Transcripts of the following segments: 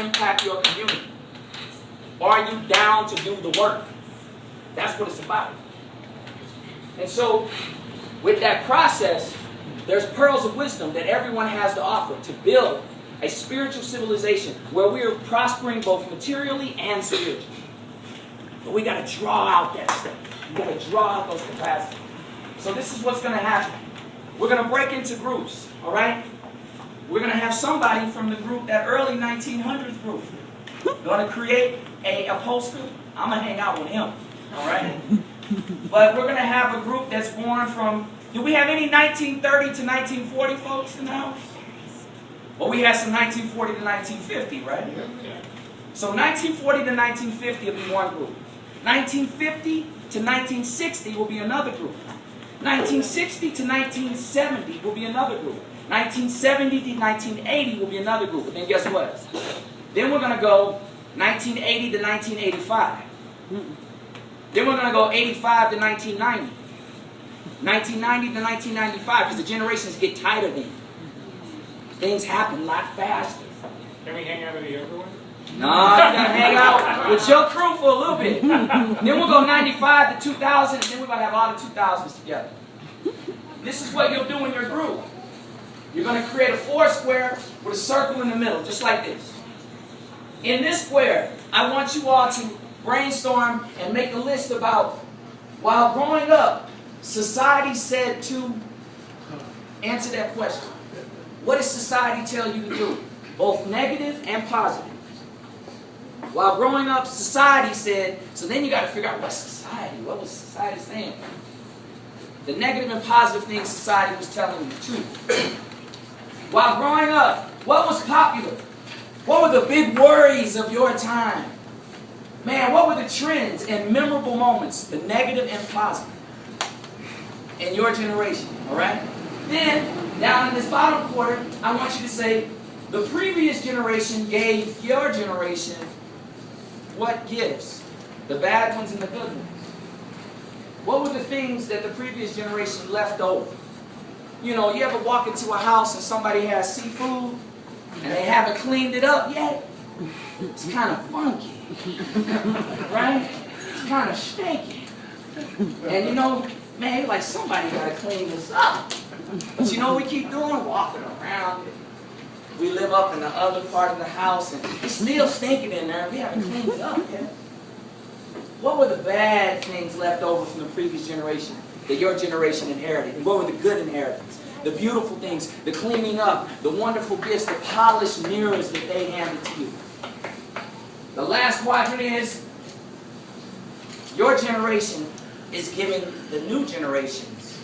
impact your community? Are you down to do the work? That's what it's about. And so, with that process, there's pearls of wisdom that everyone has to offer to build a spiritual civilization where we are prospering both materially and spiritually. But we got to draw out that stuff. We got to draw out those capacities. So this is what's going to happen. We're going to break into groups, all right? We're going to have somebody from the group, that early 1900s group, going to create a poster. I'm going to hang out with him, all right? But we're going to have a group that's born from, do we have any 1930 to 1940 folks in the house? Well, we had some 1940 to 1950, right? So 1940 to 1950 will be one group. 1950 to 1960 will be another group. 1960 to 1970 will be another group. 1970 to 1980 will be another group. And then guess what? Then we're going to go 1980 to 1985. Then we're going to go 85 to 1990. 1990 to 1995, because the generations get tighter then. Things happen a lot faster. Can we hang out with the other one? No, you gotta hang out with your crew for a little bit. Then we'll go 95 to 2000, and then we're gonna have all the 2000s together. This is what you'll do in your group. You're gonna create a four square with a circle in the middle, just like this. In this square, I want you all to brainstorm and make a list about, while growing up, society said to answer that question. What does society tell you to do? Both negative and positive. While growing up, society said, so then you got to figure out what's society? What was society saying? The negative and positive things society was telling you too. While growing up, what was popular? What were the big worries of your time? Man, what were the trends and memorable moments, the negative and positive, in your generation, all right? Then, down in this bottom quarter, I want you to say, the previous generation gave your generation what gifts? The bad ones and the good ones. What were the things that the previous generation left over? You know, you ever walk into a house and somebody has seafood and they haven't cleaned it up yet? It's kind of funky, right? It's kind of stinky. And you know, man, like somebody got to clean this up. But you know what we keep doing? Walking around. We live up in the other part of the house and it's still stinking in there. We haven't cleaned it up yet. What were the bad things left over from the previous generation that your generation inherited? And what were the good inheritance? The beautiful things, the cleaning up, the wonderful gifts, the polished mirrors that they handed to you. The last quadrant is your generation is giving the new generations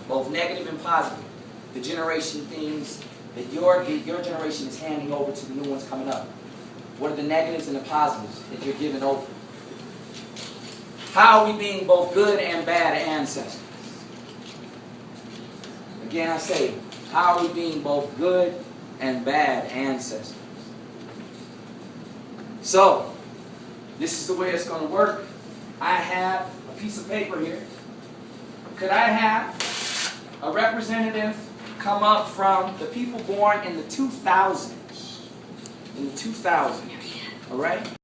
both negative and positive. The generation things that your generation is handing over to the new ones coming up. What are the negatives and the positives that you're giving over? How are we being both good and bad ancestors? Again, I say, how are we being both good and bad ancestors? So, this is the way it's going to work. I have a piece of paper here. Could I have a representative come up from the people born in the 2000s? In the 2000s, all right?